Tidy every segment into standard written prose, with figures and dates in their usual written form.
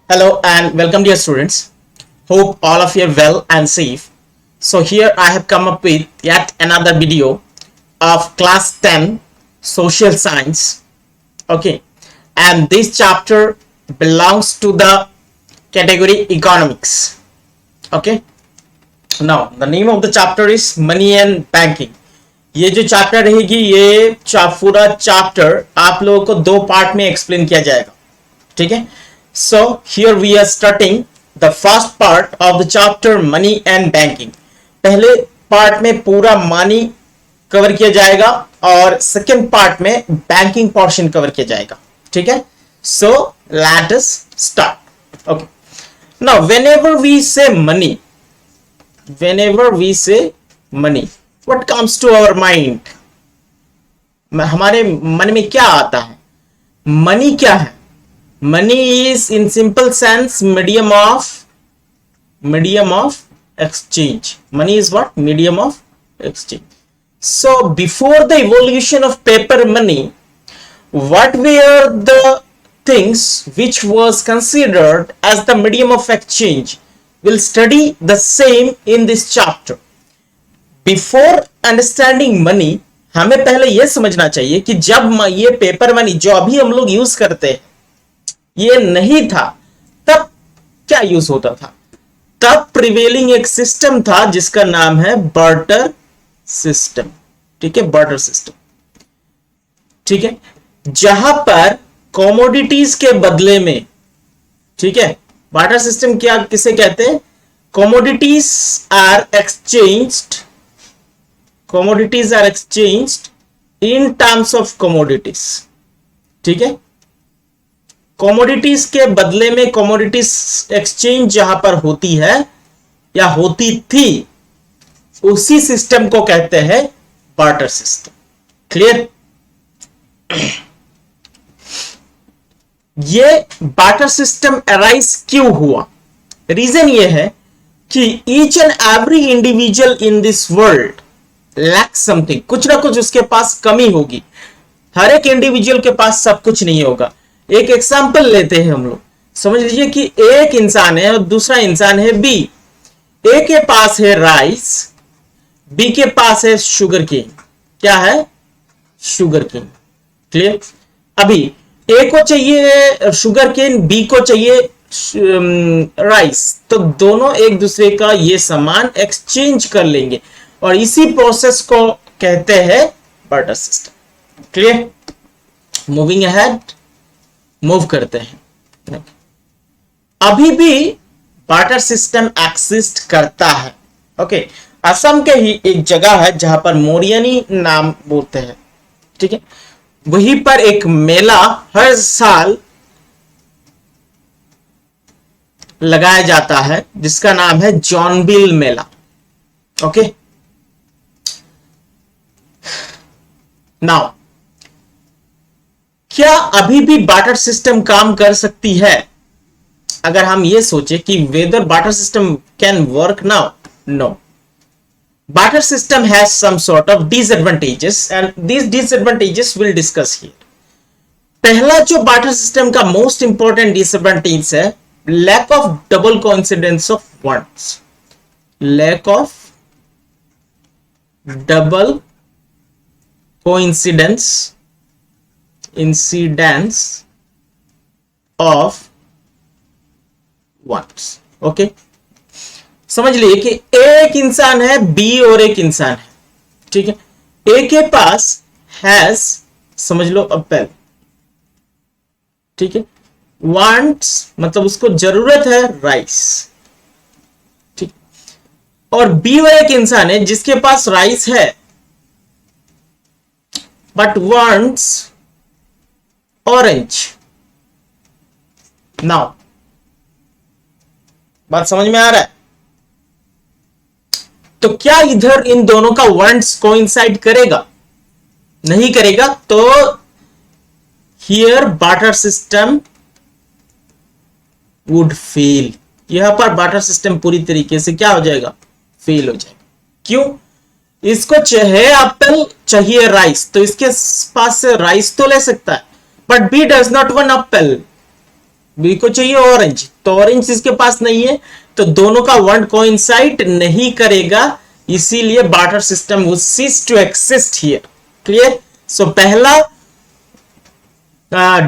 Hello and welcome, dear students. Hope all of you are well and safe. So here I have come up with yet another video of class 10 social science. Okay, and this chapter belongs to the category economics. Okay, now the name of the chapter is money and banking. ये जो chapter रहेगी ये पूरा chapter आप लोगों को दो part में एक्सप्लेन किया जाएगा. ठीक है. So here we are starting the first part of the chapter money and banking. पहले पार्ट में पूरा मनी कवर किया जाएगा और सेकेंड पार्ट में बैंकिंग पोर्शन कवर किया जाएगा. ठीक है. So let us start. Okay. Now whenever we say money, what comes to our mind? हमारे मन में क्या आता है? मनी क्या है? Money is in simple sense medium of exchange. Money is what? Medium of exchange. So before the evolution of paper money, what were the things which was considered as the medium of exchange? We'll study the same in this chapter. Before understanding money, हमें पहले यह समझना चाहिए कि जब ये paper money जो अभी हम लोग यूज करते हैं ये नहीं था तब क्या यूज होता था. तब प्रिवेलिंग एक सिस्टम था जिसका नाम है बार्टर सिस्टम. ठीक है. Barter system. ठीक है. जहां पर कमोडिटीज के बदले में, ठीक है, बार्टर सिस्टम क्या किसे कहते हैं? Commodities are exchanged in terms of commodities. ठीक है. कमोडिटीज के बदले में कमोडिटीज एक्सचेंज जहां पर होती है या होती थी उसी सिस्टम को कहते हैं बार्टर सिस्टम. क्लियर? ये बार्टर सिस्टम अराइज क्यों हुआ? रीजन ये है कि each and every individual in this world lack something. कुछ ना कुछ उसके पास कमी होगी. हर एक इंडिविजुअल के पास सब कुछ नहीं होगा. एक एग्जांपल लेते हैं हम लोग. समझ लीजिए कि एक इंसान है और दूसरा इंसान है बी. ए के पास है राइस, बी के पास है शुगर केन. क्या है? Sugar cane. क्लियर? अभी ए को चाहिए शुगर केन, बी को चाहिए राइस, तो दोनों एक दूसरे का ये सामान एक्सचेंज कर लेंगे और इसी प्रोसेस को कहते हैं barter system. Clear? Moving ahead, move करते हैं. अभी भी बार्टर सिस्टम एक्सिस्ट करता है. ओके. असम के ही एक जगह है जहां पर मोरियानी नाम बोलते हैं. ठीक है. वहीं पर एक मेला हर साल लगाया जाता है जिसका नाम है जॉनबिल मेला. ओके. नाउ क्या अभी भी बार्टर सिस्टम काम कर सकती है? अगर हम ये सोचे कि whether barter system can work now, no. Barter system has some sort of disadvantages and these disadvantages will discuss here. पहला जो बार्टर सिस्टम का मोस्ट इंपॉर्टेंट डिसएडवांटेज है lack of double coincidence of funds. Lack of double coincidence incidence of wants. Okay. समझ लिए कि एक इंसान है बी और एक इंसान है. ठीक है. ए के पास हैज, समझ लो, एप्पल. ठीक है. वांट्स मतलब उसको जरूरत है राइस. ठीक. और बी और एक इंसान है जिसके पास राइस है बट वांट्स ऑरेंज. नाउ बात समझ में आ रहा है? तो क्या इधर इन दोनों का वांट्स कोइंसाइड करेगा? नहीं करेगा. तो here barter system would fail. यहां पर बार्टर सिस्टम पूरी तरीके से क्या हो जाएगा? फेल हो जाएगा. क्यों? इसको चाहिए एप्पल, चाहिए राइस, तो इसके पास से राइस तो ले सकता है but B does not want apple. B को चाहिए ऑरेंज, तो ऑरेंज इसके पास नहीं है, तो दोनों का वर्ड कोइंसाइड नहीं करेगा, इसीलिए barter system will cease to exist here. Clear? So पहला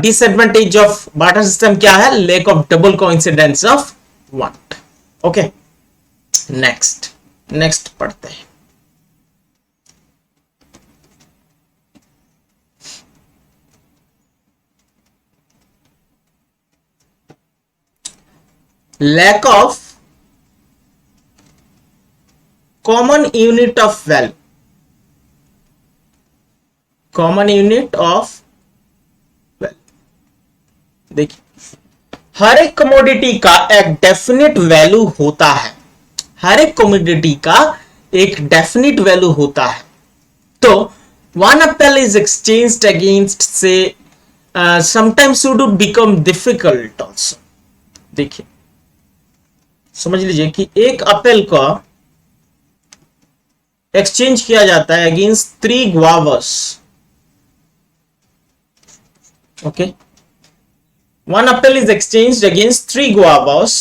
डिसएडवांटेज ऑफ बार्टर सिस्टम क्या है? Lack of double coincidence of word. Okay, next पढ़ते हैं। lack of common unit of value, common unit of value। देखिए, हर एक commodity का एक definite value होता है, हर एक कमोडिटी का एक डेफिनेट वैल्यू होता है। तो one apple is exchanged against say sometimes it would become difficult also। देखिए, समझ लीजिए कि एक एप्पल का एक्सचेंज किया जाता है against 3 guavas। Okay, one apple is exchanged against 3 guavas।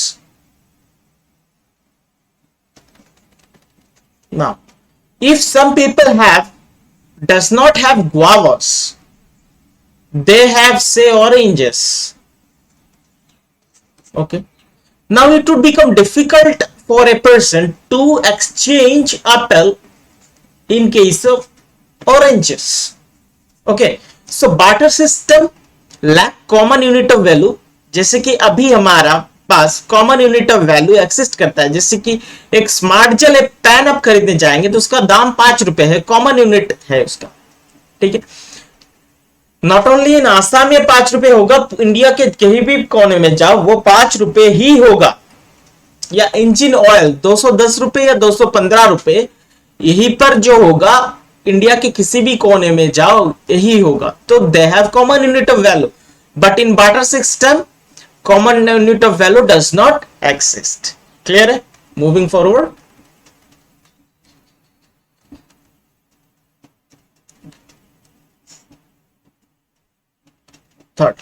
now if some people does not have guavas, they have say oranges। okay, now it would become difficult for a person to exchange apple in case of oranges। okay, so barter system lack common unit of value। जैसे कि अभी हमारा पास common unit of value exist करता है, जैसे कि एक स्मार्ट जेल एक पेन आप खरीदने जाएंगे तो उसका दाम 5 रुपए है, कॉमन यूनिट है उसका। ठीक है, नॉट ओनली इन आसाम में 5 रुपए होगा, इंडिया के कहीं भी कोने में जाओ वो 5 रुपए ही होगा। या इंजन ऑयल 210 रुपए या 215 रुपए, यहीं पर जो होगा इंडिया के किसी भी कोने में जाओ यही होगा। तो they have common unit of value, but in barter system common unit of value does not exist. Clear है? Moving forward, third,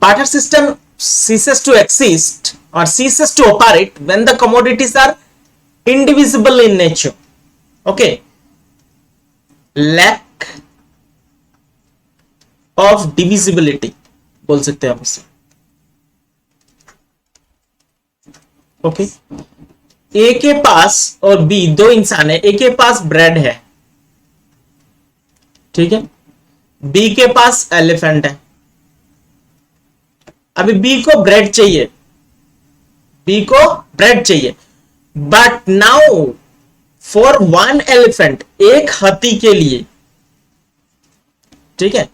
barter system ceases to exist or ceases to operate when the commodities are indivisible in nature। okay, lack of divisibility बोल सकते हैं हम इसे। Okay, ए के पास और B दो इंसान है, ए के पास ब्रेड है, ठीक है, बी के पास एलिफेंट है। अभी बी को ब्रेड चाहिए, बी को ब्रेड चाहिए, but now for one elephant, एक हाथी के लिए, ठीक है,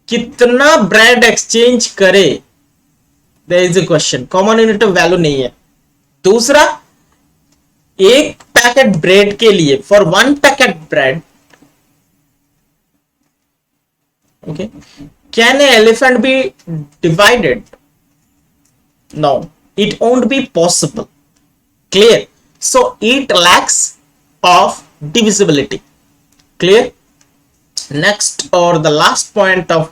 कितना ब्रेड एक्सचेंज करे, there is a question. Common unit of value नहीं है। दूसरा, एक पैकेट ब्रेड के लिए, for one packet bread, okay, can a elephant be divided? No, it won't be possible। clear? so it lacks of divisibility। clear? next or the last point of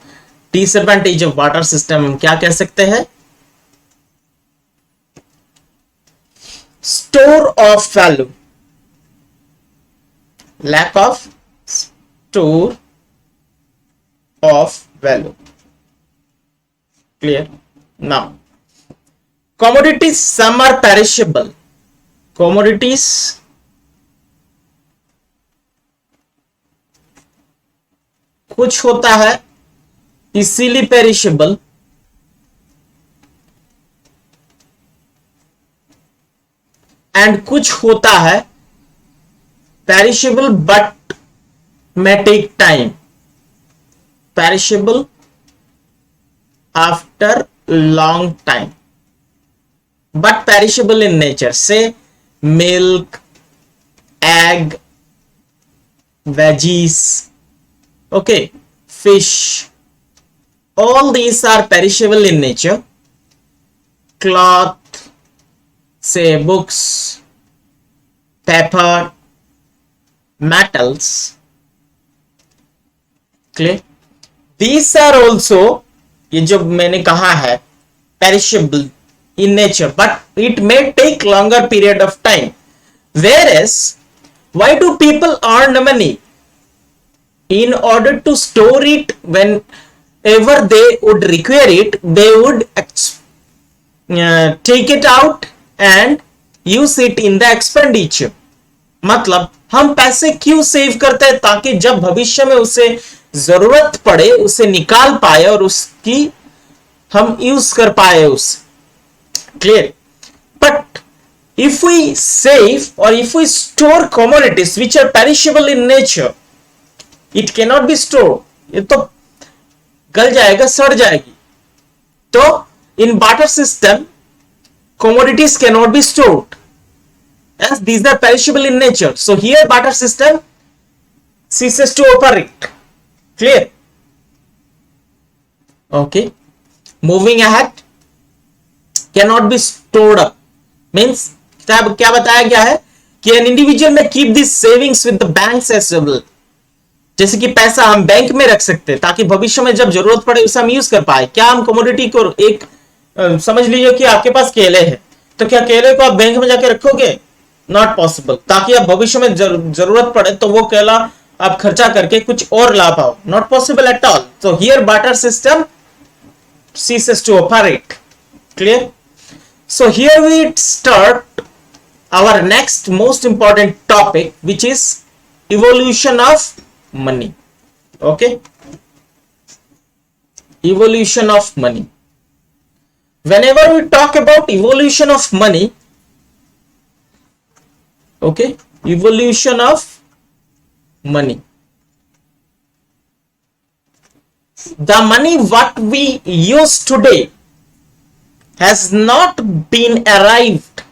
disadvantage of barter system हम क्या कह सकते हैं? store of value, lack of store of value। clear? now commodities, some are perishable, commodities कुछ होता है इसीलिए perishable, and कुछ होता है perishable but may take time, perishable after long time but perishable in nature, say milk, egg, veggies, okay, fish, all these are perishable in nature। cloth, say books, paper, metals, clear? These are also, ये जो मैंने कहा है, perishable in nature, but it may take longer period of time. Whereas, why do people earn money? In order to store it whenever they would require it, they would take it out and use it in the expenditure. मतलब हम पैसे क्यों save करते हैं? ताकि जब भविष्य में उसे जरूरत पड़े उसे निकाल पाए और उसकी हम यूज कर पाए उसे। Clear? But if we save or if we store commodities which are perishable in nature, it cannot be stored. ये तो गल जाएगा, सड़ जाएगी। तो in barter system, commodities cannot be stored as these are perishable in nature. So here barter system ceases to operate. Clear? Okay. Moving ahead. Cannot be stored up means क्या बताया गया है कि an individual may keep these savings with the banks as well. जैसे कि पैसा हम bank में रख सकते हैं ताकि भविष्य में जब जरूरत पड़े उसे हम यूज कर पाए। क्या हम कमोडिटी को एक समझ लीजिए कि आपके पास केले हैं, तो क्या केले को आप बैंक में जाके रखोगे? Not possible. ताकि आप भविष्य में जरूरत पड़े तो वो केला आप खर्चा करके कुछ और ला पाओ। Not possible at all. So here barter system ceases to operate. Clear? So here we start our next most important topic, which is evolution of money. Okay, evolution of money. Whenever we talk about evolution of money, okay, evolution of money, the money what we use today has not been arrived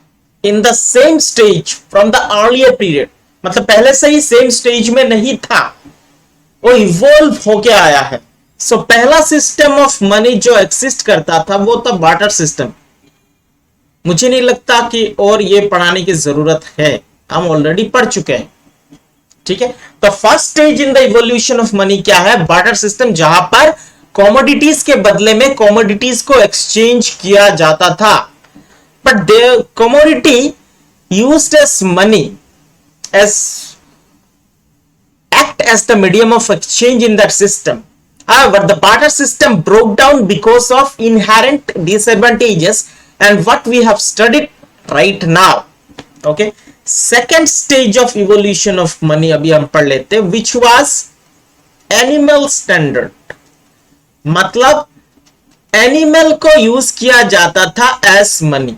in the same stage from the earlier period. मतलब पहले से ही same stage में नहीं था, वो evolve होके आया है। सो पहला सिस्टम ऑफ मनी जो एक्सिस्ट करता था वो था बार्टर सिस्टम। मुझे नहीं लगता कि और ये पढ़ाने की जरूरत है, हम ऑलरेडी पढ़ चुके हैं। ठीक है, तो first stage in the evolution of money क्या है? बार्टर सिस्टम, जहां पर कॉमोडिटीज के बदले में कॉमोडिटीज को एक्सचेंज किया जाता था। But the commodity used as money as act as the medium of exchange in that system. However, the barter system broke down because of inherent disadvantages and what we have studied right now. Okay, second stage of evolution of money अभी हम पढ़ लेते हैं, which was animal standard. मतलब animal को use किया जाता था as money.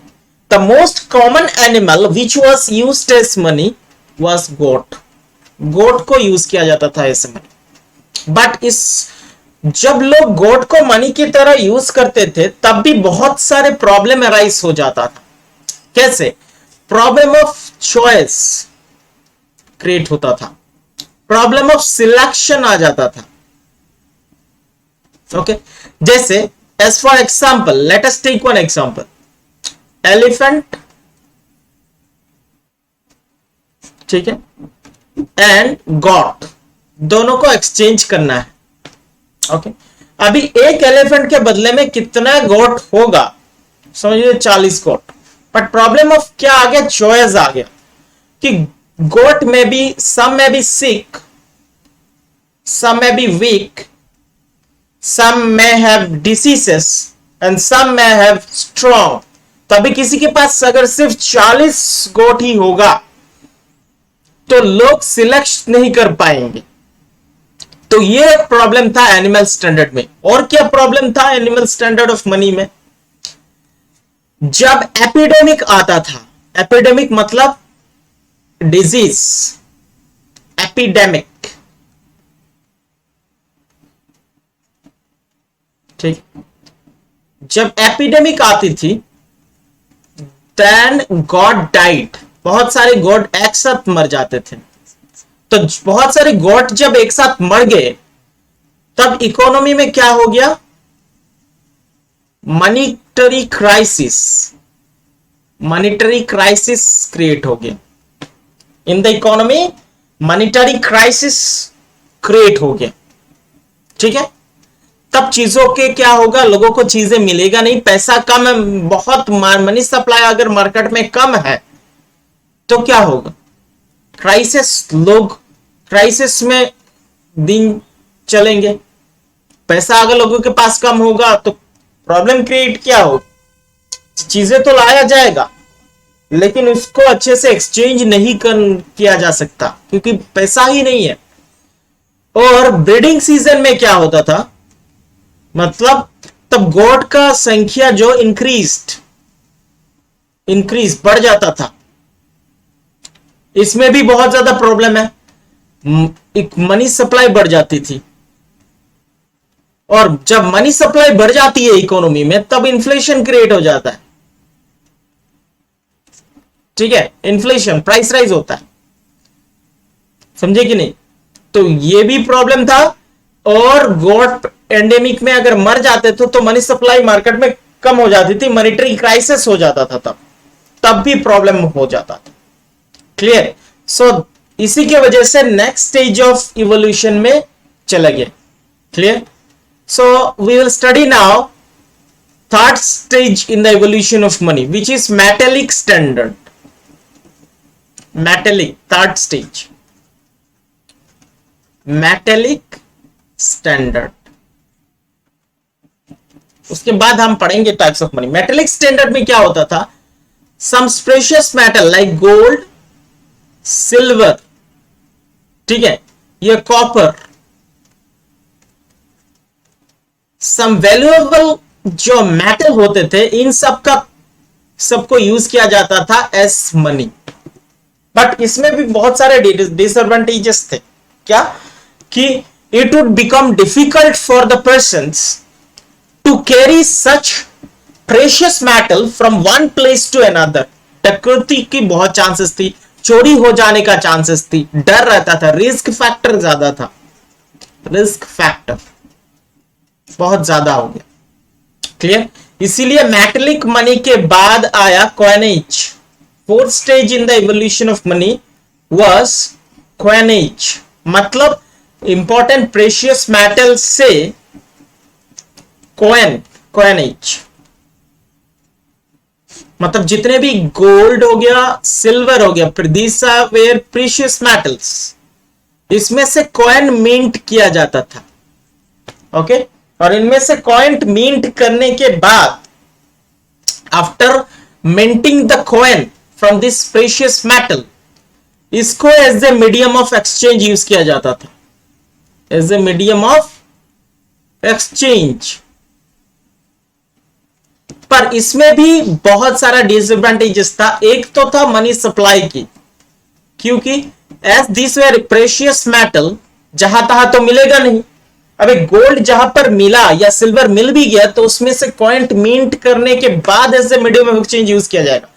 The most common animal which was used as money was goat. Goat को यूज किया जाता था एज मनी। बट इस जब लोग गोट को मनी की तरह यूज करते थे तब भी बहुत सारे प्रॉब्लम अराइज हो जाता था। कैसे? प्रॉब्लम ऑफ चॉइस क्रिएट होता था, प्रॉब्लम ऑफ सिलेक्शन आ जाता था। ओके, जैसे as for example, let us take one example, elephant, ठीक है, एंड गॉट, दोनों को एक्सचेंज करना है। ओके, अभी एक एलिफेंट के बदले में कितना गोट होगा? समझिए 40 गोट। बट प्रॉब्लम ऑफ क्या आ गया? चॉइस आ गया कि गोट में भी सम में बी सिक, सम में be weak, some may have diseases and some may have strong। तभी किसी के पास अगर सिर्फ 40 गोट ही होगा तो लोग सिलेक्ट नहीं कर पाएंगे। तो ये प्रॉब्लम था एनिमल स्टैंडर्ड में। और क्या प्रॉब्लम था एनिमल स्टैंडर्ड ऑफ मनी में? जब एपिडेमिक आता था, एपिडेमिक मतलब डिजीज, एपिडेमिक, ठीक, जब एपिडेमिक आती थी देन गॉड डाइड, बहुत सारे गॉड एक साथ मर जाते थे। तो बहुत सारे गॉड जब एक साथ मर गए तब इकोनॉमी में क्या हो गया? Monetary crisis, monetary crisis create हो गया in the economy, monetary crisis create हो गया। ठीक है, तब चीजों के क्या होगा, लोगों को चीजें मिलेगा नहीं, पैसा कम है, बहुत मनी सप्लाई अगर मार्केट में कम है तो क्या होगा, क्राइसिस, लोग क्राइसिस में दिन चलेंगे। पैसा अगर लोगों के पास कम होगा तो प्रॉब्लम क्रिएट क्या होगा, चीजें तो लाया जाएगा लेकिन उसको अच्छे से एक्सचेंज नहीं किया जा सकता क्योंकि पैसा ही नहीं है। और ब्रीडिंग सीजन में क्या होता था, मतलब तब गोट का संख्या जो इंक्रीज बढ़ जाता था। इसमें भी बहुत ज्यादा प्रॉब्लम है, एक मनी सप्लाई बढ़ जाती थी, और जब मनी सप्लाई बढ़ जाती है इकोनॉमी में तब इन्फ्लेशन क्रिएट हो जाता है। ठीक है, इन्फ्लेशन, प्राइस राइज होता है, समझे कि नहीं। तो ये भी प्रॉब्लम था। और गोट एंडेमिक में अगर मर जाते थे तो मनी सप्लाई मार्केट में कम हो जाती थी, मॉनेटरी क्राइसिस हो जाता था, तब भी प्रॉब्लम हो जाता था। क्लियर। सो इसी के वजह से नेक्स्ट स्टेज ऑफ इवोल्यूशन में चला गया। Clear. So we will study now third stage in the evolution of money which is metallic standard. Metallic, third stage, metallic standard. उसके बाद हम पढ़ेंगे types of money. Metallic standard में क्या होता था, some precious metal like gold, silver, ठीक है, ये कॉपर, सम वैल्यूएबल जो मेटल होते थे, इन सबको यूज किया जाता था एज मनी। बट इसमें भी बहुत सारे डिसएडवांटेजेस थे। क्या कि it would become difficult for the persons to carry such precious metal from one place to another. डकैती की बहुत चांसेस थी, चोरी हो जाने का चांसेस थी, डर रहता था, रिस्क फैक्टर ज्यादा था, रिस्क फैक्टर बहुत ज्यादा हो गया। क्लियर। इसीलिए मेटेलिक मनी के बाद आया coinage. Fourth stage in the evolution of money was coinage, मतलब इंपॉर्टेंट प्रेशियस मेटल से कॉइनेज, मतलब जितने भी गोल्ड हो गया, सिल्वर हो गया, these are were precious metals, इसमें से कॉइन मिंट किया जाता था। ओके। और इनमें से कॉइन मिंट करने के बाद, after minting the coin from this precious metal, इसको as a medium of exchange use किया जाता था, as a medium of exchange. पर इसमें भी बहुत सारा डिसएडवांटेजेस था। एक तो था मनी सप्लाई की, क्योंकि as this were precious metal, जहां तहां तो मिलेगा नहीं। अबे गोल्ड जहां पर मिला या सिल्वर मिल भी गया तो उसमें से कॉइन मिंट करने के बाद as a medium of exchange use किया जाएगा,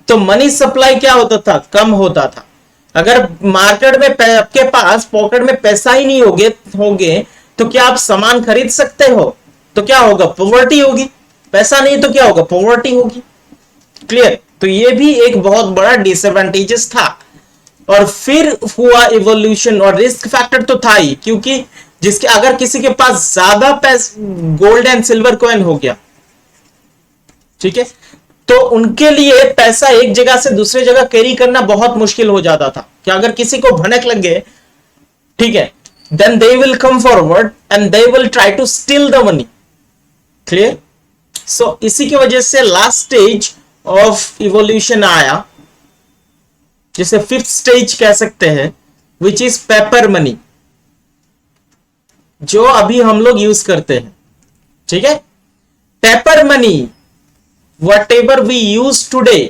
तो मनी सप्लाई क्या होता था, कम होता था। अगर मार्केट में आपके पास पॉकेट में पैसा ही नहीं होगे तो क्या आप सामान खरीद सकते हो, तो क्या होगा, पॉवर्टी होगी। पैसा नहीं तो क्या होगा, पॉवर्टी होगी। क्लियर। तो ये भी एक बहुत बड़ा डिसएडवांटेजेस था। और फिर हुआ इवोल्यूशन, और रिस्क फैक्टर तो था ही, क्योंकि जिसके अगर किसी के पास ज्यादा गोल्ड एंड सिल्वर कॉइन हो गया, ठीक है, तो उनके लिए पैसा एक जगह से दूसरे जगह कैरी करना बहुत मुश्किल हो जाता था। कि अगर किसी को भनक लग गए, ठीक है, then they will come forward and they will try to steal the money. Clear. So इसी की वजह से लास्ट स्टेज ऑफ इवोल्यूशन आया, जिसे फिफ्थ स्टेज कह सकते हैं, विच इज पेपर मनी, जो अभी हम लोग यूज करते हैं। ठीक है, paper money, whatever we use today,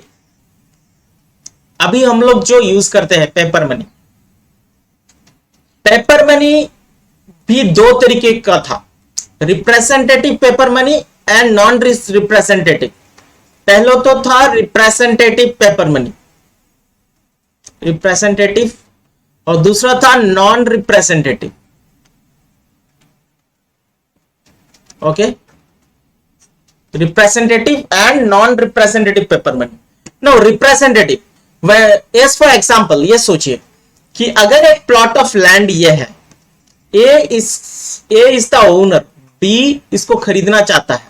अभी हम लोग जो यूज करते हैं पेपर मनी। पेपर मनी भी दो तरीके का था, representative paper money and non representative. पहला तो था रिप्रेजेंटेटिव पेपर मनी, रिप्रेजेंटेटिव, और दूसरा था non representative. Okay, representative and non-representative paper money. Now representative, as for example, ये सोचिए कि अगर एक प्लॉट ऑफ लैंड ये है, A is A is the owner, B इसको खरीदना चाहता है,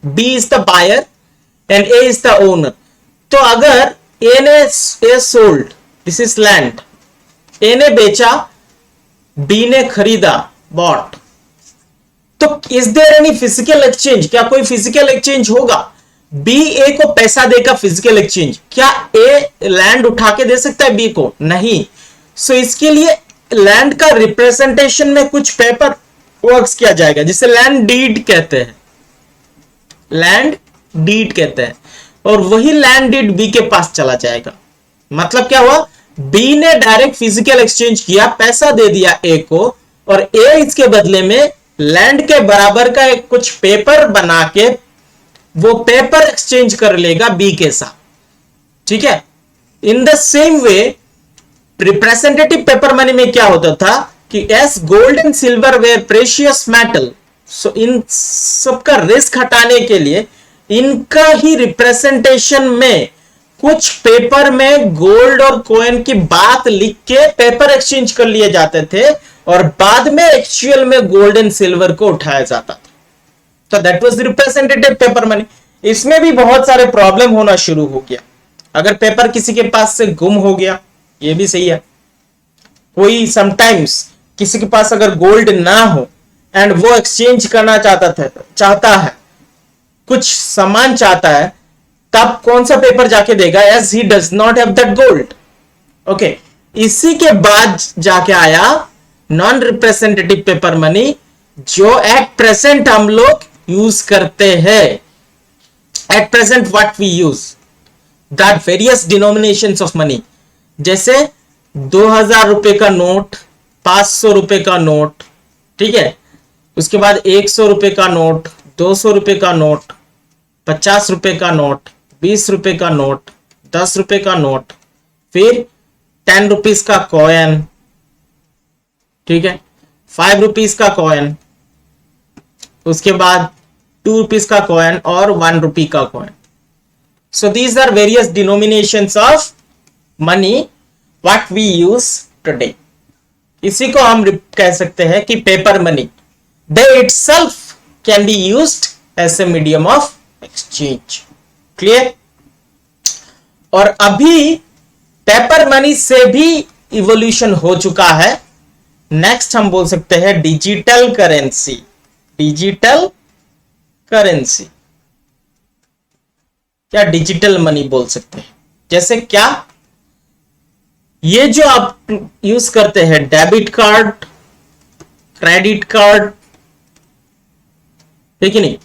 B is the buyer and A is the owner. तो अगर ए ने A sold, this is land, A ने बेचा, बी ने खरीदा, बॉट, तो is there any physical exchange? क्या कोई फिजिकल एक्सचेंज होगा? बी ए को पैसा देगा, फिजिकल एक्सचेंज। क्या ए लैंड उठा के दे सकता है बी को? नहीं। सो इसके लिए लैंड का रिप्रेजेंटेशन में कुछ पेपर वर्क्स किया जाएगा, जिसे लैंड डीड कहते हैं, लैंड डीड कहते हैं, और वही लैंड डीड बी के पास चला जाएगा। मतलब क्या हुआ? बी ने डायरेक्ट फिजिकल एक्सचेंज किया, पैसा दे दिया ए को, और ए इसके बदले में लैंड के बराबर का एक कुछ पेपर बना के वो पेपर एक्सचेंज कर लेगा बी के साथ। ठीक है। In the same way representative paper money में क्या होता था कि as gold and silver were precious metal, so इन सबका रिस्क हटाने के लिए इनका ही रिप्रेजेंटेशन में कुछ पेपर में गोल्ड और कॉइन की बात लिख के पेपर एक्सचेंज कर लिए जाते थे, और बाद में एक्चुअल में गोल्ड एंड सिल्वर को उठाया जाता था। तो that was representative paper money. इसमें भी बहुत सारे प्रॉब्लम होना शुरू हो गया। अगर पेपर किसी के पास से गुम हो गया, ये भी सही है। कोई समटाइम्स किसी के पास अगर गोल्ड ना हो एंड वो एक्सचेंज करना चाहता है, कुछ सामान चाहता है, तब कौन सा पेपर जाके देगा? As he does not have that gold. Okay, इसी के बाद जाके आया नॉन रिप्रेजेंटेटिव पेपर मनी, जो एट प्रेजेंट हम लोग यूज करते हैं। At present what we use that various denominations of money, जैसे 2000 रुपए का नोट, 500 रुपए का नोट, ठीक है, उसके बाद 100 रुपए का नोट, 200 रुपए का नोट, 50 रुपए का नोट, 20 रुपए का नोट, 10 रुपए का नोट, फिर 10 रुपीज का कॉइन, ठीक है, 5 रुपीज का कॉइन, उसके बाद 2 रुपीज का कॉइन और 1 रुपी का coin. So these are various denominations of money what we use today. इसी को हम कह सकते हैं कि paper money. They itself can be used as a medium of exchange. Clear? और अभी पेपर मनी से भी इवोल्यूशन हो चुका है। नेक्स्ट हम बोल सकते हैं डिजिटल करेंसी। डिजिटल करेंसी या डिजिटल मनी बोल सकते हैं। जैसे क्या? ये जो आप यूज करते हैं डेबिट कार्ड, क्रेडिट कार्ड, ठीक है नहीं,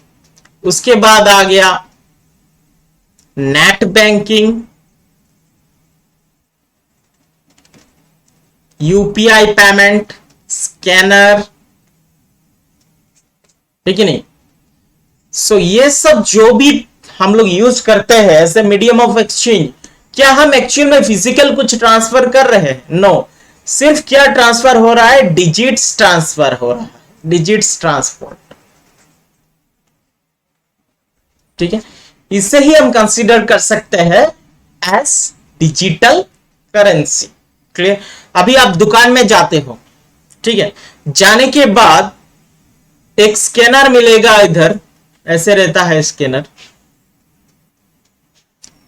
उसके बाद आ गया net banking, UPI payment, scanner, ठीक है नहीं। सो ये सब जो भी हम लोग यूज करते हैं as a medium of exchange, क्या हम एक्चुअल में फिजिकल कुछ ट्रांसफर कर रहे हैं? नो। सिर्फ क्या ट्रांसफर हो रहा है? डिजिट्स ट्रांसफर हो रहा है, डिजिट्स ट्रांसपोर्ट, ठीक है। इसे ही हम कंसीडर कर सकते हैं एज डिजिटल करेंसी। क्लियर? अभी आप दुकान में जाते हो, ठीक है, जाने के बाद एक स्कैनर मिलेगा, इधर ऐसे रहता है स्कैनर,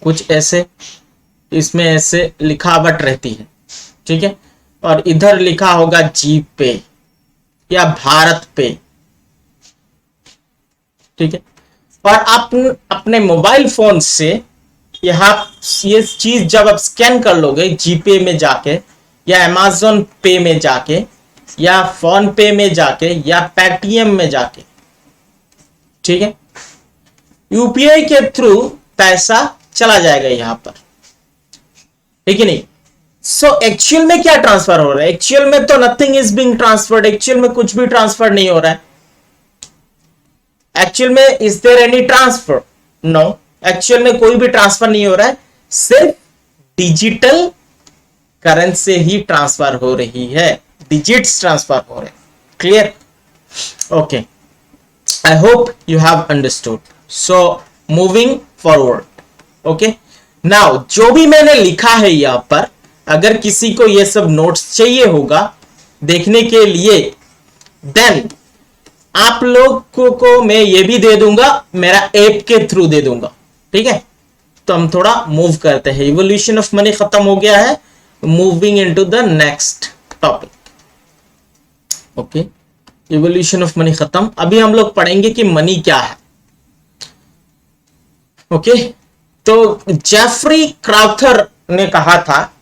कुछ ऐसे, इसमें ऐसे लिखावट रहती है, ठीक है, और इधर लिखा होगा जी पे या भारत पे, ठीक है। और आप अपने मोबाइल फोन से यहां ये चीज जब आप स्कैन कर लोगे जीपे में जाके या अमेज़न पे में जाके या फोन पे में जाके या पेटीएम में जाके, ठीक है, यूपीआई के थ्रू पैसा चला जाएगा यहां पर, ठीक है नहीं। सो एक्चुअल में क्या ट्रांसफर हो रहा है? एक्चुअल में तो nothing is being transferred, actual में कुछ भी ट्रांसफर नहीं हो रहा है। एक्चुअल में is there any transfer? No, actual में कोई भी ट्रांसफर नहीं हो रहा है, सिर्फ डिजिटल करेंसी से ही ट्रांसफर हो रही है, डिजिट्स ट्रांसफर हो रहे हैं। Clear? Okay, I hope you have understood. So moving forward, okay, now जो भी मैंने लिखा है यहां पर, अगर किसी को ये सब नोट्स चाहिए होगा देखने के लिए, देन आप लोग को मैं ये भी दे दूंगा, मेरा ऐप के थ्रू दे दूंगा, ठीक है। तो हम थोड़ा मूव करते हैं, इवोल्यूशन ऑफ मनी खत्म हो गया है, moving into the next topic. Okay, evolution of money खत्म, अभी हम लोग पढ़ेंगे कि मनी क्या है। ओके, तो जेफरी क्राउथर ने कहा था,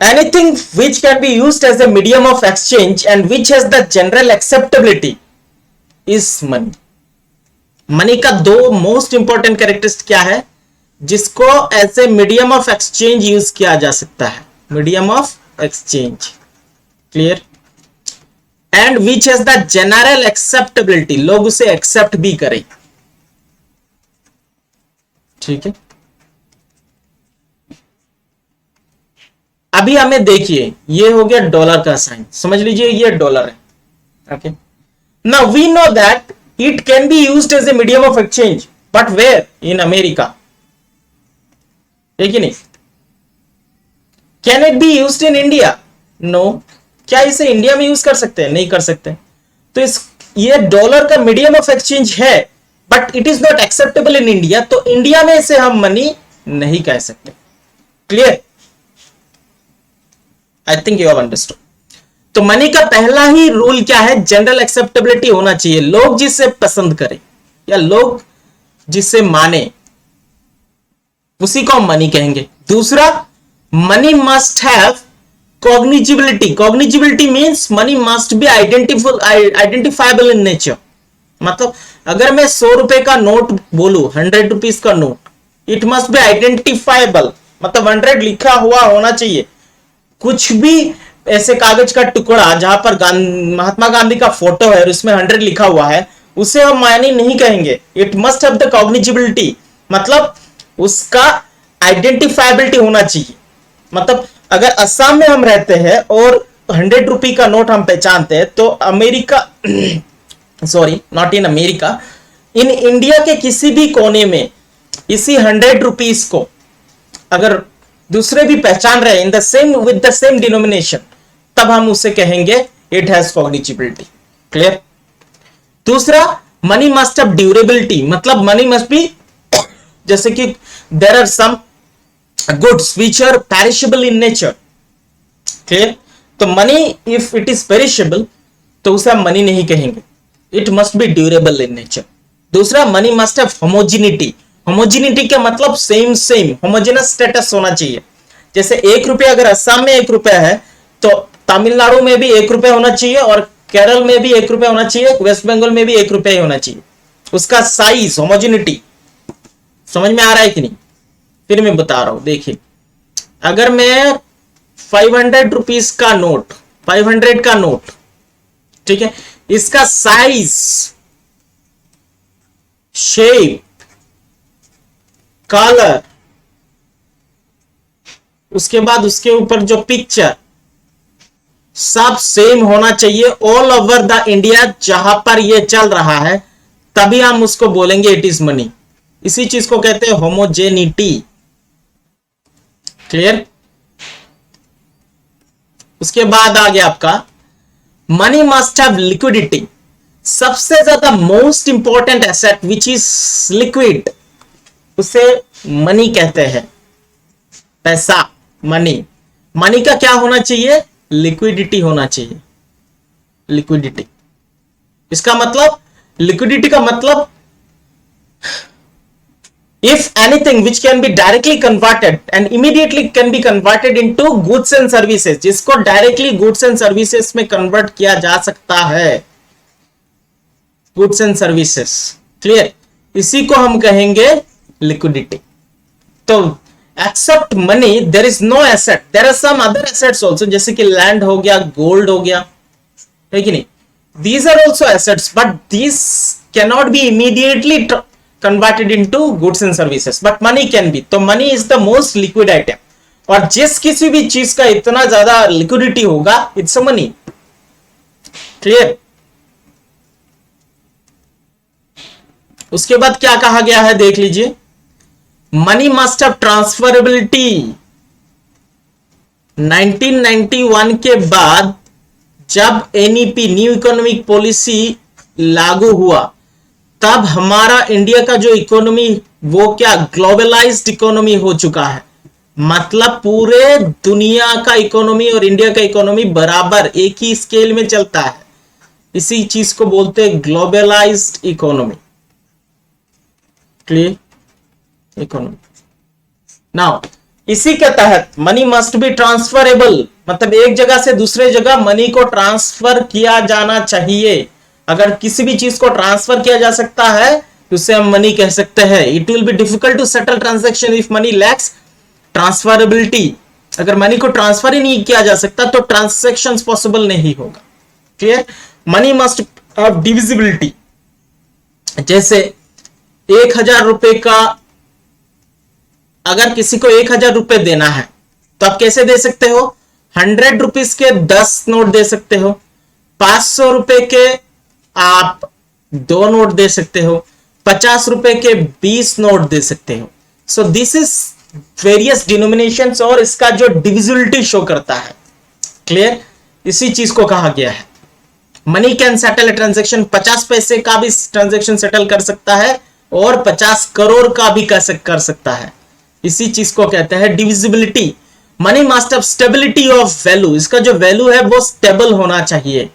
anything which can be used as a medium of exchange and which has the general acceptability is money। Money का दो मोस्ट इंपॉर्टेंट कैरेक्टरिस्टिक क्या है, जिसको as a medium of exchange use किया जा सकता है, medium of exchange, clear, and which has the general acceptability, लोग उसे एक्सेप्ट भी करें, ठीक है। अभी हमें देखिए, ये हो गया डॉलर का साइन, समझ लीजिए ये डॉलर है। Okay, now we know that it can be used as a medium of exchange, but where, in America, है कि नहीं। Can it be used in India, no. क्या इसे इंडिया में यूज कर सकते हैं, नहीं कर सकते। तो ये डॉलर का मीडियम ऑफ एक्सचेंज है, but it is not acceptable in India, तो इंडिया में इसे हम मनी नहीं कह सकते, clear. I think you have understood. तो मनी का पहला ही रूल क्या है, जनरल एक्सेप्टेबिलिटी होना चाहिए, लोग जिसे पसंद करें या लोग जिसे माने उसी को हम मनी कहेंगे। दूसरा, money must have cognizability, cognizability means money must be identifiable in nature, मतलब अगर मैं 100 रुपए का नोट बोलूं, 100 रुपीज का note, it must be identifiable, मतलब 100 लिखा हुआ होना चाहिए। कुछ भी ऐसे कागज का टुकड़ा जहां पर महात्मा गांधी का फोटो है और उसमें 100 लिखा हुआ है, उसे हम मनी नहीं कहेंगे। इट मस्ट हैव द कॉग्निजिबिलिटी, मतलब उसका आइडेंटिफाइबिलिटी होना चाहिए। मतलब अगर असम में हम रहते हैं और 100 रुपए का नोट हम पहचानते हैं, तो America sorry not in America, in India के किसी भी कोने में इसी 100 रुपीस को अगर दूसरे भी पहचान रहे in the same with the same denomination, तब हम उसे कहेंगे इट हैज कॉग्निजिबिलिटी, क्लियर। दूसरा, मनी मस्ट हैव ड्यूरेबिलिटी, मतलब मनी मस्ट बी, जैसे कि there are some goods which are perishable in nature, clear. तो money if it is perishable तो उसे हम मनी नहीं कहेंगे, it must be durable in nature. दूसरा, money must have homogeneity, homogeneity का मतलब सेम होमोजेनस स्टेटस होना चाहिए। जैसे 1 रुपया अगर असम में 1 रुपया है, तो तमिलनाडु में भी 1 रुपया होना चाहिए, और केरल में भी 1 रुपया होना चाहिए, वेस्ट बंगाल में भी 1 रुपया ही होना चाहिए। उसका साइज, होमोजिनिटी समझ में आ रहा है कि नहीं। फिर मैं बता रहा हूं, देखिए, अगर मैं 500 रुपीज का नोट, 500 का नोट, ठीक है, इसका साइज, शेप, कलर, उसके बाद उसके ऊपर जो पिक्चर, सब सेम होना चाहिए ऑल ओवर द इंडिया जहां पर ये चल रहा है, तभी हम उसको बोलेंगे इट इज मनी। इसी चीज को कहते हैं होमोजेनिटी, क्लियर। उसके बाद आ गया आपका मनी मस्ट हैव लिक्विडिटी, सबसे ज्यादा most important asset which is liquid, उसे मनी कहते हैं, पैसा, मनी। मनी का क्या होना चाहिए, लिक्विडिटी होना चाहिए, लिक्विडिटी। इसका मतलब, लिक्विडिटी का मतलब, if anything which can be directly converted and immediately can be converted into goods and services, जिसको directly goods and services में convert किया जा सकता है, goods and services, clear, इसी को हम कहेंगे liquidity। तो except money there is no asset, there are some other assets also, जैसे कि land हो गया, gold हो गया, है कि नहीं, these are also assets, but these cannot be immediately converted into goods and services, but money can be। तो money is the most liquid item, और जिस किसी भी चीज का इतना ज्यादा लिक्विडिटी होगा, इट्स अ मनी, क्लियर। उसके बाद क्या कहा गया है, देख लीजिए, मनी मस्ट हैव ट्रांसफरेबिलिटी। 1991 के बाद जब एनईपी न्यू इकोनॉमिक पॉलिसी लागू हुआ, तब हमारा इंडिया का जो इकोनॉमी वो क्या ग्लोबलाइज्ड इकोनॉमी हो चुका है। मतलब पूरे दुनिया का इकोनॉमी और इंडिया का इकोनॉमी बराबर एक ही स्केल में चलता है। इसी चीज को बोलते हैं globalised economy. Clear economy. Now इसी के तहत मनी मस्ट बी ट्रांसफरेबल, मतलब एक जगह से दूसरे जगह मनी को ट्रांसफर किया जाना चाहिए। अगर किसी भी चीज को ट्रांसफर किया जा सकता है तो उसे हम मनी कह सकते हैं। It will be difficult to settle transaction if money lacks transferability. अगर मनी को ट्रांसफर ही नहीं किया जा सकता तो ट्रांजैक्शंस पॉसिबल नहीं होगा। Clear. Money must have divisibility. जैसे 1,000 रुपए का, अगर किसी को 1,000 रुपए देना है तो आप कैसे दे सकते हो? 100 रुपीज के 10 नोट दे सकते हो, 500 रुपए के आप 2 नोट दे सकते हो, 50 रुपए के 20 नोट दे सकते हो। So this is various denominations और इसका जो डिविजिबिलिटी शो करता है। क्लियर। इसी चीज को कहा गया है money can settle a transaction. 50 पैसे का भी ट्रांजेक्शन सेटल कर सकता है और 50 करोड़ का भी कर सकता है। इसी चीज को कहते हैं divisibility. Money must have stability of value. इसका जो वैल्यू है वो स्टेबल होना चाहिए,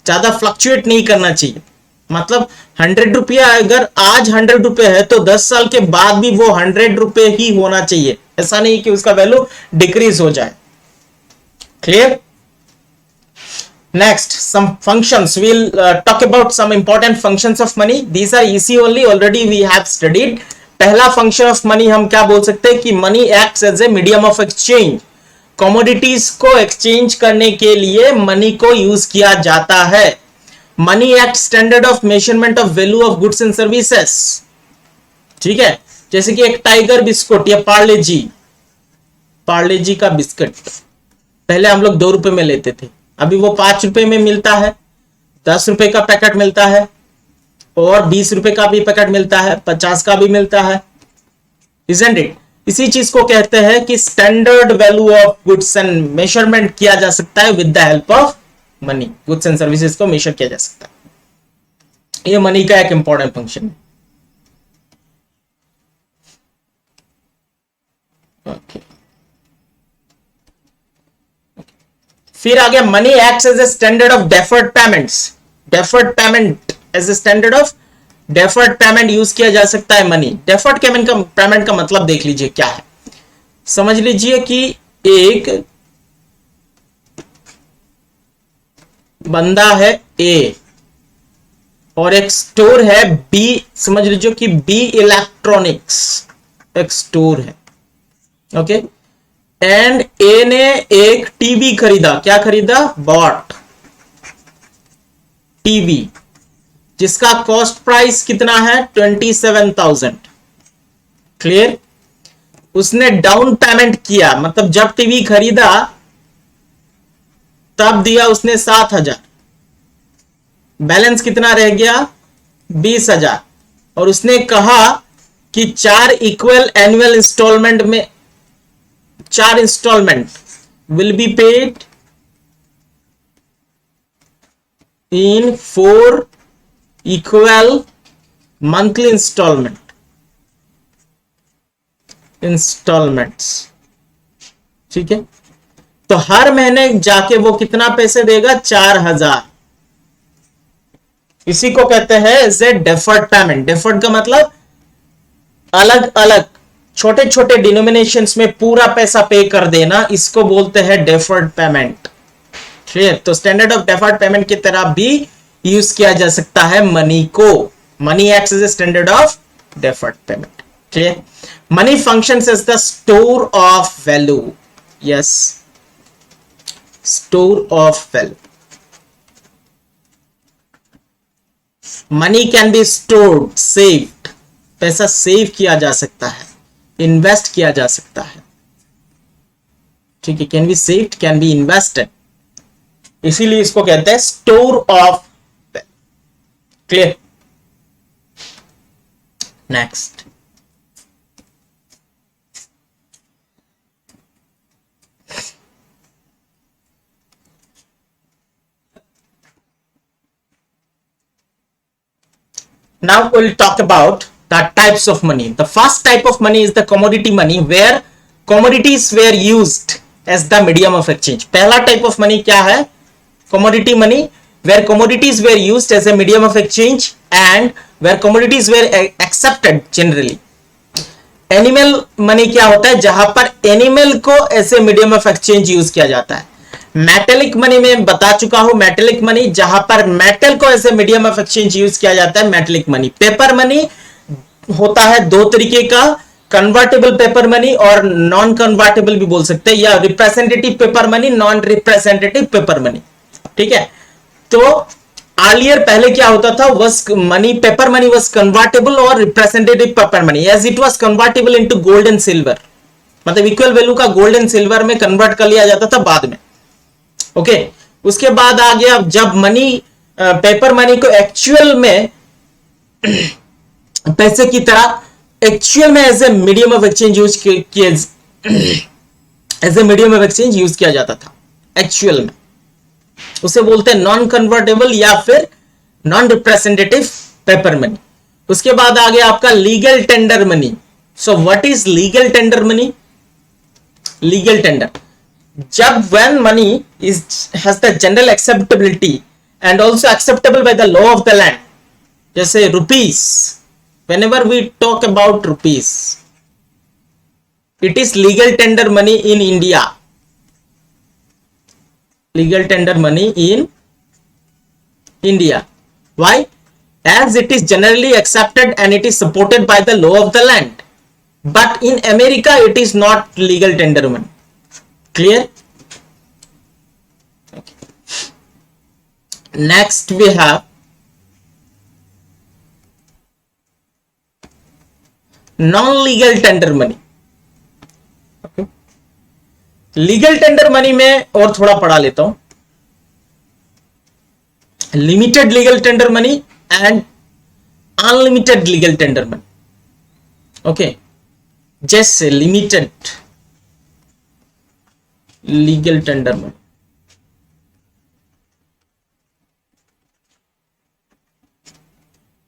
ज्यादा फ्लक्चुएट नहीं करना चाहिए। मतलब 100 रुपया अगर आज 100 रुपए है तो 10 साल के बाद भी वो 100 रुपए ही होना चाहिए। ऐसा नहीं कि उसका वैल्यू डिक्रीज हो जाए। Clear. Next, some functions. We'll talk about some important functions of money. These are easy only. Already we have studied. पहला फंक्शन ऑफ मनी हम क्या बोल सकते हैं कि money acts as a medium of exchange. Commodities को exchange करने के लिए मनी को यूज किया जाता है। Money act standard of measurement of value of goods and services. ठीक है। जैसे कि एक टाइगर बिस्कुट या पार्ले जी का बिस्कुट पहले हम लोग 2 रुपए में लेते थे, अभी वो 5 रुपए में मिलता है, 10 रुपए का पैकेट मिलता है और 20 रुपए का भी पैकेट मिलता है, 50 का भी मिलता है। Isn't it? इसी चीज को कहते हैं कि standard value of goods and measurement किया जा सकता है with the help of money. Goods and services को मेजर किया जा सकता है। ये मनी का एक इंपॉर्टेंट फंक्शन है। okay. फिर आ गया money acts as a standard of deferred payments. Deferred payment as a standard of deferred payment use किया जा सकता है मनी। डेफर्ड पेमेंट का मतलब देख लीजिए क्या है। समझ लीजिए कि एक बंदा है ए और एक स्टोर है बी। समझ लीजिए कि बी इलेक्ट्रॉनिक्स एक स्टोर है। ओके। एंड ए ने एक टीवी खरीदा। क्या खरीदा? बॉट टीवी, जिसका कॉस्ट प्राइस कितना है? 27,000। क्लियर। उसने डाउन पेमेंट किया, मतलब जब टीवी खरीदा तब दिया उसने 7,000, बैलेंस कितना रह गया? 20,000। और उसने कहा कि 4 इक्वल एनुअल इंस्टॉलमेंट में 4 instalment will be paid in 4 equal monthly installments। ठीक है। तो हर महीने जाके वो कितना पैसे देगा? 4,000। इसी को कहते हैं as a deferred payment. Deferred का मतलब अलग अलग छोटे छोटे डिनोमिनेशंस में पूरा पैसा पे कर देना, इसको बोलते हैं डेफर्ड पेमेंट। क्लियर। तो स्टैंडर्ड ऑफ डेफर्ड पेमेंट की तरह भी यूज किया जा सकता है मनी को। Money acts as a standard of deferred payment. Clear. Money functions as the store of value. Yes, store of value. Money can be stored, saved. पैसा save किया जा सकता है, इन्वेस्ट किया जा सकता है। ठीक है। Can be saved, can be invested, इसीलिए इसको कहते हैं store of. Clear. Next, Now we'll talk about the types of money. The first type of money is the commodity money, where commodities were used as the medium of exchange. पहला type of money क्या है? Commodity money, where commodities were used as a medium of exchange and where commodities were accepted generally. Animal money क्या होता है? जहां पर animal को ऐसे मीडियम ऑफ एक्सचेंज यूज किया जाता है. मेटेलिक मनी में बता चुका हूं, मेटेलिक मनी जहां पर मेटल को ऐसे मीडियम ऑफ एक्सचेंज यूज किया जाता है, मेटेलिक मनी. पेपर मनी होता है दो तरीके का, कन्वर्टेबल पेपर मनी और नॉन कन्वर्टेबल भी बोल सकते हैं, या representative paper money, non representative paper money. ठीक है, तो अर्लियर पहले क्या होता था, was money, paper money was convertible और representative paper money as it was convertible into gold and silver. मतलब इक्वल वैल्यू का गोल्ड एंड सिल्वर में कन्वर्ट कर लिया जाता था बाद में. ओके, उसके बाद आ गया जब मनी, पेपर मनी को एक्चुअल में पैसे की तरह एक्चुअल में as a medium of exchange use किया, as a medium of exchange use किया जाता था एक्चुअल में. उसे बोलते हैं नॉन कन्वर्टेबल या फिर नॉन रिप्रेजेंटेटिव पेपर मनी. उसके बाद आ गया आपका legal tender money. So what is legal tender money? Legal tender, जब when money is has the general acceptability and also acceptable by the law of the land, जैसे rupees, whenever we talk about rupees, it is legal tender money in India. Legal tender money in India. Why? As it is generally accepted and it is supported by the law of the land. But in America, it is not legal tender money. Clear? Okay. Next we have non-legal tender money. Okay. Legal tender money में और थोड़ा पढ़ा लेता हूं. Limited legal tender money and unlimited legal tender money. Okay, जैसे limited legal tender money,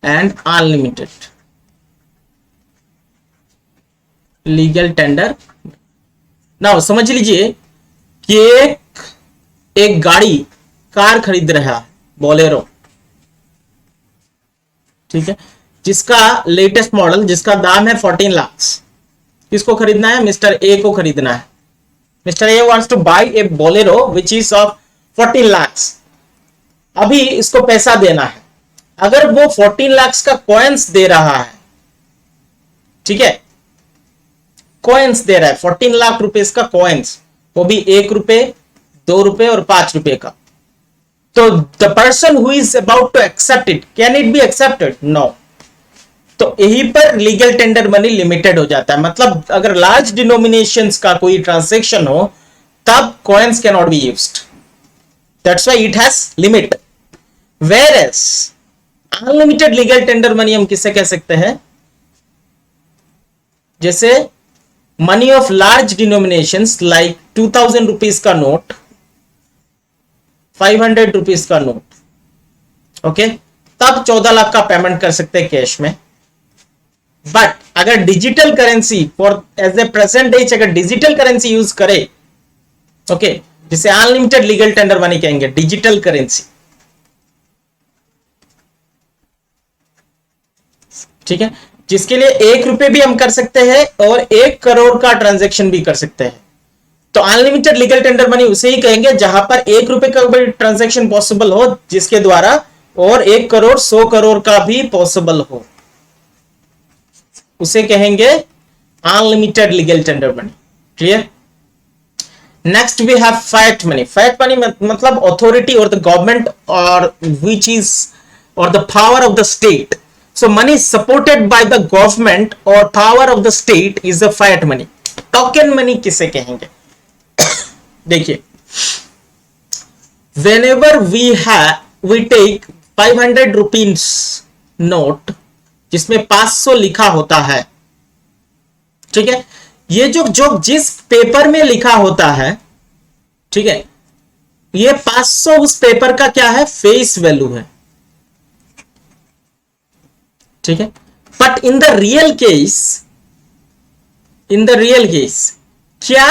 and unlimited legal tender. Now समझ लीजिए कि एक गाड़ी, कार खरीद रहा है, बोलेरो. ठीक है, जिसका लेटेस्ट मॉडल, जिसका दाम है 14 लाख. किसको खरीदना है? मिस्टर ए को खरीदना है. Mr. A wants to buy a Bolero which is of 14 lakhs. अभी इसको पैसा देना है. अगर वो 14 लाख का कॉइन्स दे रहा है, ठीक है, कॉइन्स दे रहा है 14 लाख रुपए का कॉइन्स, वो भी 1 रुपए, 2 रुपए और 5 रुपए का, तो the person who is about to accept it, can it be accepted? No. तो यहीं पर लीगल टेंडर मनी लिमिटेड हो जाता है. मतलब अगर लार्ज डिनोमिनेशंस का कोई ट्रांजैक्शन हो, तब coins can not be used. That's why it has limit. Whereas unlimited legal tender money हम किसे कह सकते हैं? जैसे money of large denominations like 2000 rupees का नोट, 500 रुपीज का नोट. ओके, तब 14 लाख का पेमेंट कर सकते हैं कैश में. बट अगर digital currency for as a present age, अगर डिजिटल करेंसी यूज करे, ओके, जिसे अनलिमिटेड लीगल टेंडर मनी कहेंगे, डिजिटल करेंसी. ठीक है, जिसके लिए 1 रुपए भी हम कर सकते हैं और 1 करोड़ का ट्रांजैक्शन भी कर सकते हैं. तो अनलिमिटेड लीगल टेंडर मनी उसे ही कहेंगे जहां पर 1 रुपए का भी ट्रांजैक्शन पॉसिबल हो, जिसके द्वारा और 1 करोड़ 100 करोड़ का भी पॉसिबल हो, उसे कहेंगे unlimited legal tender money. Clear? Next we have fiat money. Fiat money मतलब अथॉरिटी और द गवर्नमेंट और विच इज और the power of the state. So money supported by the government और power of the state is the fiat money. Token money किसे कहेंगे? देखिए, whenever we take 500 rupees note जिसमें 500 लिखा होता है, ठीक है, ये जो जिस पेपर में लिखा होता है, ठीक है, ये 500 उस पेपर का क्या है? फेस वैल्यू है. ठीक है। But in the real case, क्या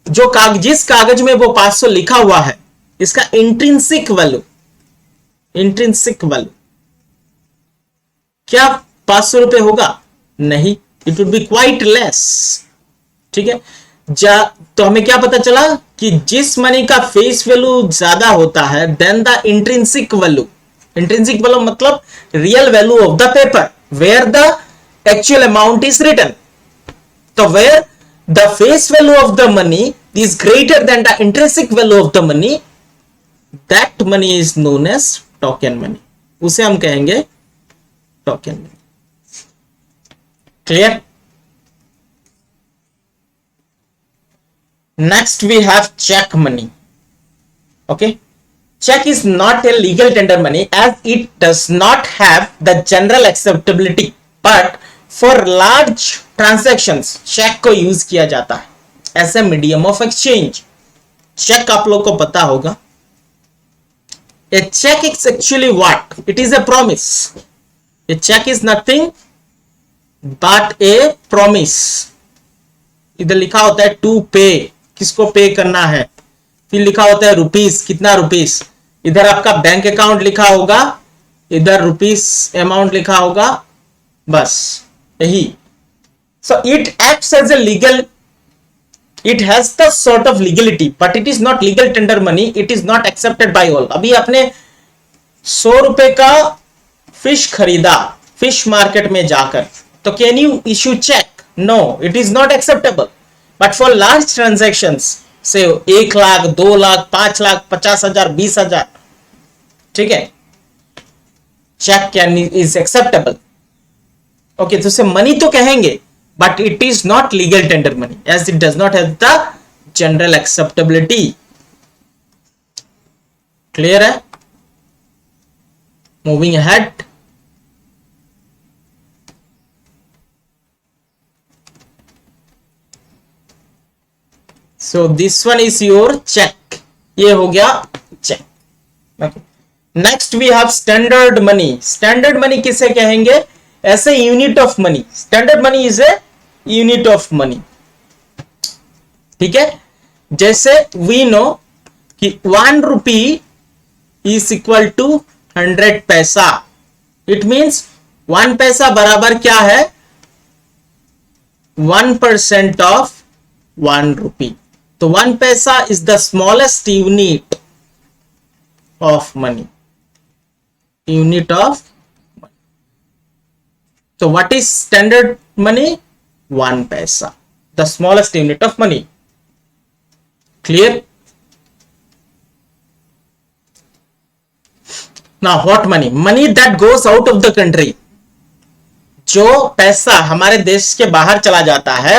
जो जिस कागज में वो 500 लिखा हुआ है, इसका इंट्रिंसिक वैल्यू क्या 500 रुपए होगा? नहीं, it would be quite less. ठीक है। तो हमें क्या पता चला कि जिस मनी का फेस वैल्यू ज्यादा होता है देन द इंट्रिंसिक वैल्यू मतलब real value of the paper where the actual amount is written. तो where the face value of the money is greater than the intrinsic value of the money, that money is known as token money. उसे हम कहेंगे token money. Clear? Next we have check money. Okay, check is not a legal tender money as it does not have the general acceptability, but for large transactions check को use किया जाता है as a medium of exchange. Check आप लोग को पता होगा। A check is actually what? It is a promise. A check is nothing but a promise. इधर लिखा होता है टू पे, किसको पे करना है, फिर लिखा होता है रुपीस, कितना रुपीस, इधर आपका बैंक अकाउंट लिखा होगा, इधर रुपीस अमाउंट लिखा होगा, बस यही। So it acts as a legal, it has the sort of legality but it is not legal tender money, it is not accepted by all. अभी आपने 100 रुपए का फिश खरीदा फिश मार्केट में जाकर, तो can you issue check? No, it is not acceptable. But for large transactions से 1 लाख 2 लाख 5 लाख 50,000 20,000, ठीक है, cheque can is acceptable. Okay, तो उसे मनी तो कहेंगे but it is not legal tender money as it does not have the general acceptability. Clear है? Moving ahead. So this one is your cheque, ये हो गया cheque. Next we have standard money. Standard money किसे कहेंगे? ऐसे unit of money. Standard money is a unit of money. ठीक है, जैसे वी नो कि 1 रुपी इज इक्वल टू 100 पैसा। इट मींस 1 पैसा बराबर क्या है? 1% ऑफ 1 रुपी। तो 1 पैसा is the smallest unit of money, unit of. So what is standard money? 1 paisa, the smallest unit of money. Clear? Now hot money, money that goes out of the country. जो पैसा हमारे देश के बाहर चला जाता है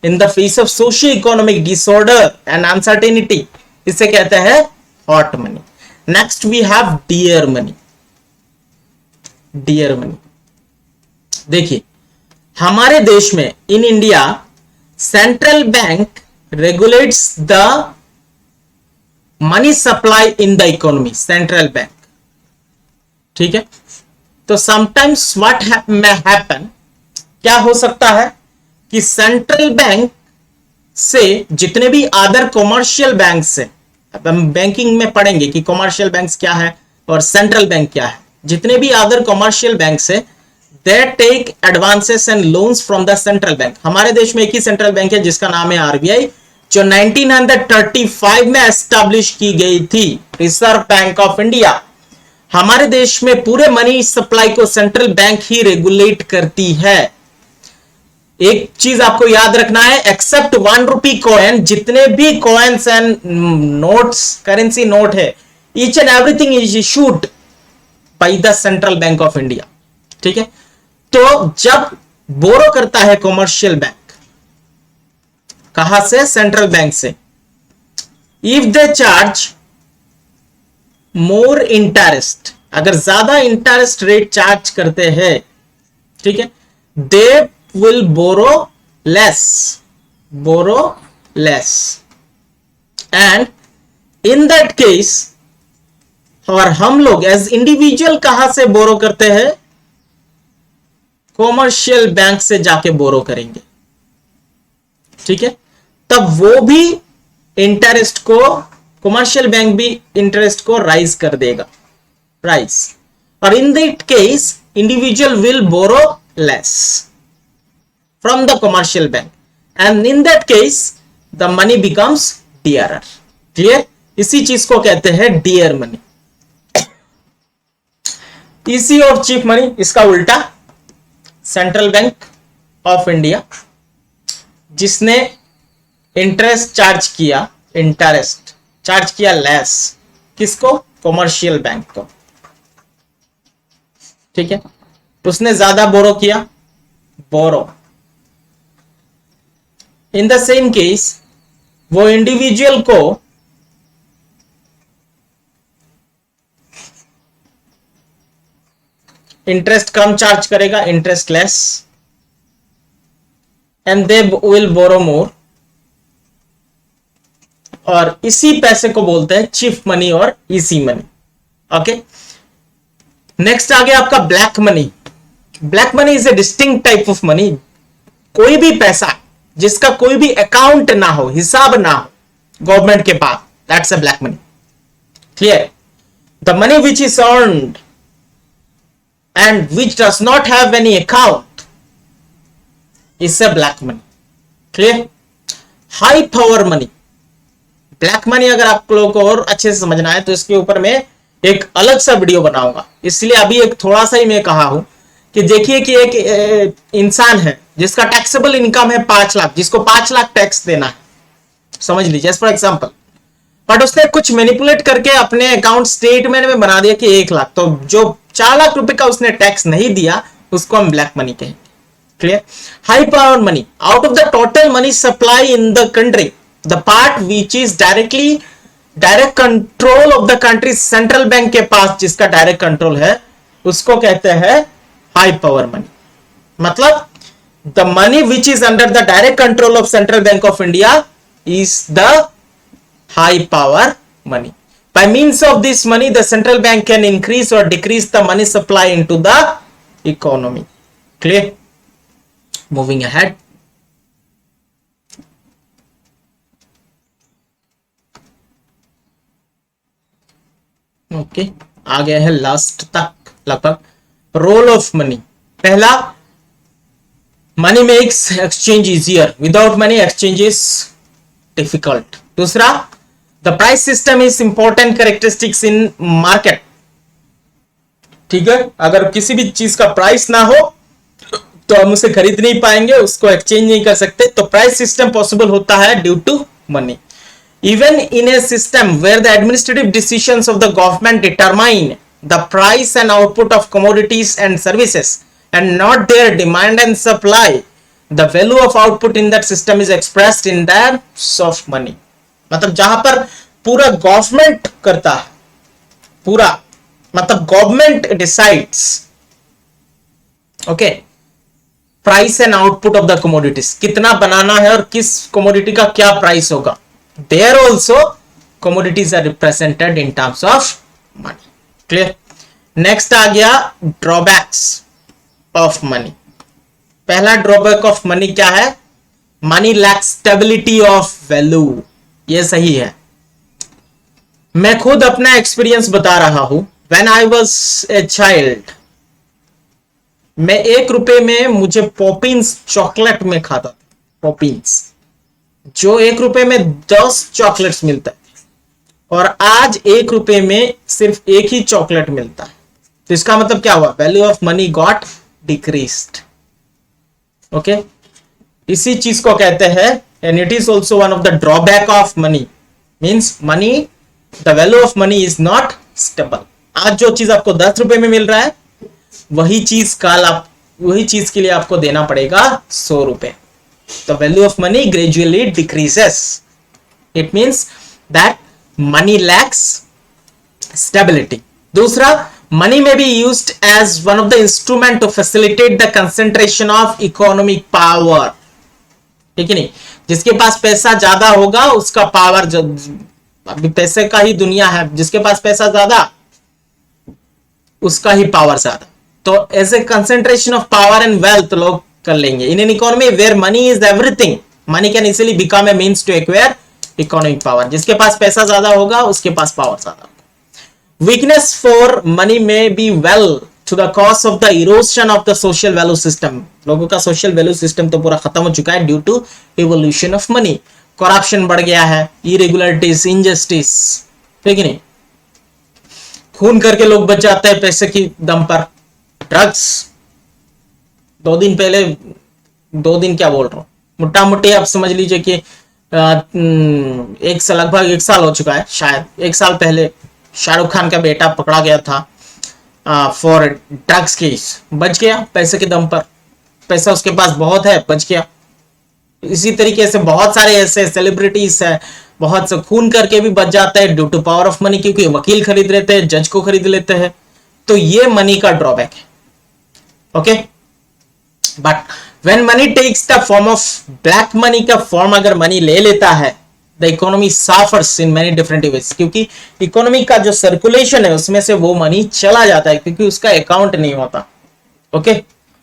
in the face of socio-economic disorder and uncertainty, इसे कहते हैं hot money. Next we have dear money. Dear money, देखिए हमारे देश में in India central bank regulates the money supply in the economy. Central bank, ठीक है। तो समटाइम्स व्हाट मे हैपन, क्या हो सकता है कि सेंट्रल बैंक से जितने भी अदर कॉमर्शियल बैंक से, अब हम बैंकिंग में पढ़ेंगे कि कॉमर्शियल बैंक्स क्या है और सेंट्रल बैंक क्या है, जितने भी अदर कॉमर्शियल बैंक से they take advances and loans from the central bank। हमारे देश में एक ही सेंट्रल बैंक है जिसका नाम है आरबीआई, जो 1935 में एस्टैब्लिश की गई थी, रिजर्व बैंक ऑफ इंडिया। हमारे देश में पूरे मनी सप्लाई को सेंट्रल बैंक ही रेगुलेट करती है। एक चीज आपको याद रखना है, एक्सेप्ट 1 रुपी कॉइन, जितने भी coins and notes, currency note है, each and everything is issued by the central bank of India. ठीक है, तो जब बोरो करता है कॉमर्शियल बैंक, कहां से? सेंट्रल बैंक से, if they charge more interest, अगर ज्यादा इंटरेस्ट रेट चार्ज करते हैं, ठीक है, they will borrow less and in that case, और हम लोग एज इंडिविजुअल कहां से बोरो करते हैं? कॉमर्शियल बैंक से जाके बोरो करेंगे, ठीक है, तब वो भी इंटरेस्ट को, कॉमर्शियल बैंक भी इंटरेस्ट को राइज कर देगा, राइज। और in that case individual will borrow less from the commercial bank and in that case the money becomes dearer. Clear? इसी चीज को कहते हैं डियर मनी। इसी और चीप मनी, इसका उल्टा सेंट्रल बैंक ऑफ इंडिया जिसने इंटरेस्ट चार्ज किया लेस, किसको? कॉमर्शियल बैंक को, ठीक है, उसने ज्यादा बोरो किया, borrow. In the same case वो इंडिविजुअल को इंटरेस्ट कम चार्ज करेगा, interest less, and they will borrow more. और इसी पैसे को बोलते हैं चीप मनी और इजी मनी। ओके, नेक्स्ट आ गया आपका black money. Black money is a distinct type of money. कोई भी पैसा जिसका कोई भी अकाउंट ना हो, हिसाब ना हो गवर्नमेंट के पास, that's a black money. Clear? The money which is earned and which does not have any account is a black money. Clear? High power money, black money अगर आप लोगों को और अच्छे से समझना है तो इसके ऊपर मैं एक अलग सा वीडियो बनाऊंगा, इसलिए अभी एक थोड़ा सा ही मैं कहा हूं कि देखिए कि एक इंसान है जिसका टैक्सेबल इनकम है 5 लाख, जिसको 5 लाख टैक्स देना है, समझ लीजिए फॉर एग्जांपल, बट उसने कुछ मैनिपुलेट करके अपने अकाउंट स्टेटमेंट में बना दिया कि 1 लाख, तो जो 4 लाख रुपए का उसने टैक्स नहीं दिया उसको हम ब्लैक मनी कहेंगे। Clear? High power money, out of the total money supply in the country, the part which is direct control of the country, central bank के पास जिसका डायरेक्ट कंट्रोल है उसको कहते हैं हाई पावर मनी। मतलब the money which is under the direct control of central bank of India is the high power money. By means of this money, the central bank can increase or decrease the money supply into the economy. Clear? Moving ahead. Okay, आ गया है last तक लगभग। Role of money. पहला, money makes exchange easier, without money exchange is difficult. दूसरा, the price system is important characteristics in market. ठीक है, अगर किसी भी चीज का प्राइस ना हो तो हम उसे खरीद नहीं पाएंगे, उसको एक्सचेंज नहीं कर सकते, तो प्राइस सिस्टम पॉसिबल होता है due to money. Even in a system where the administrative decisions of the government determine the price and output of commodities and services and not their demand and supply, the value of output in that system is expressed in terms of money. मतलब जहां पर पूरा government करता है, पूरा मतलब government decides, okay, price and output of the commodities, कितना बनाना है और किस कमोडिटी का क्या प्राइस होगा। There also commodities are represented in terms of money. Clear? Next आ गया drawbacks of money. पहला drawback of money क्या है? Money lacks stability of value. ये सही है। मैं खुद अपना एक्सपीरियंस बता रहा हूं। When I was a child, मैं 1 रुपए में मुझे पॉपिंस चॉकलेट में खाता था, पॉपिंस, जो 1 रुपए में 10 चॉकलेट्स मिलता है, और आज 1 रुपए में सिर्फ एक ही चॉकलेट मिलता है। तो इसका मतलब क्या हुआ? Value of money got decreased. Okay, इसी चीज को कहते हैं, and it is also one of the drawback of money, means money, the value of money is not stable. आज जो चीज आपको 10 रुपए में मिल रहा है, वही चीज के लिए आपको देना पड़ेगा 100 रुपए। The value of money gradually decreases. It means that money lacks stability. दूसरा, money may be used as one of the instrument to facilitate the concentration of economic power. ठीक है नहीं? जिसके पास पैसा ज्यादा होगा उसका पावर, अभी पैसे का ही दुनिया है, जिसके पास पैसा ज्यादा उसका ही पावर ज्यादा। तो as a concentration of power and wealth लोग कर लेंगे। In an economy where money is everything, money can easily become a means to acquire economic power. जिसके पास पैसा ज्यादा होगा उसके पास पावर ज्यादा होगा। वीकनेस फॉर मनी में be well to the cause of the erosion of the social value system. लोगों का सोशल वैल्यू सिस्टम तो पूरा खत्म हो चुका है due to evolution of money. Corruption बढ़ गया है, इरेगुलरिटीज, इनजस्टिस, ठीक नहीं, खून करके लोग बच जाते हैं पैसे की दम पर। ड्रग्स 2 दिन क्या बोल रहा हूं, मोटा मोटी आप समझ लीजिए कि लगभग 1 साल हो चुका है, शायद 1 साल पहले शाहरुख खान का बेटा पकड़ा गया था फॉर ड्रग्स केस, बच गया पैसे के दम पर। पैसा उसके पास बहुत है, बच गया। इसी तरीके से बहुत सारे ऐसे सेलिब्रिटीज है, बहुत से खून करके भी बच जाते हैं due to power of money, क्योंकि वकील खरीद लेते हैं, जज को खरीद लेते हैं। तो ये मनी का ड्रॉबैक है। Okay, but when money takes the form of black money का फॉर्म अगर मनी ले लेता है, the economy suffers in many different ways, क्योंकि इकोनॉमी का जो सर्कुलेशन है उसमें से वो मनी चला जाता है, क्योंकि उसका अकाउंट नहीं होता। Okay,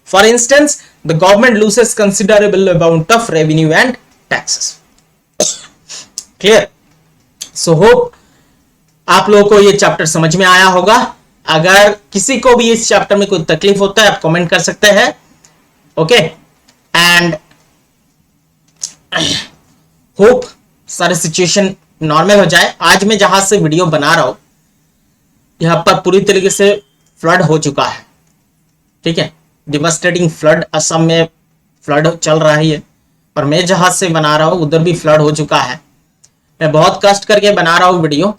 for instance the government loses considerable amount of revenue and taxes. Clear? So hope आप लोगों को ये चैप्टर समझ में आया होगा। अगर किसी को भी इस चैप्टर में कोई तकलीफ होता है आप कमेंट कर सकते हैं। ओके, एंड होप सारे सिचुएशन नॉर्मल हो जाए। आज मैं जहां से वीडियो बना रहा हूं यहां पर पूरी तरीके से फ्लड हो चुका है, ठीक है, डिवास्टेटिंग फ्लड। असम में फ्लड चल रहा है और मैं जहां से बना रहा हूं उधर भी फ्लड हो चुका है। मैं बहुत कष्ट करके बना रहा हूं वीडियो।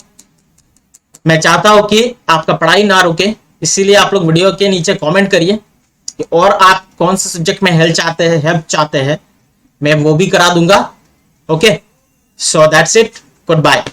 मैं चाहता हूं कि आपका पढ़ाई ना रुके, इसीलिए आप लोग वीडियो के नीचे कमेंट करिए कि और आप कौन से सब्जेक्ट में हेल्प चाहते हैं, मैं वो भी करा दूंगा। Okay, so that's it, good bye.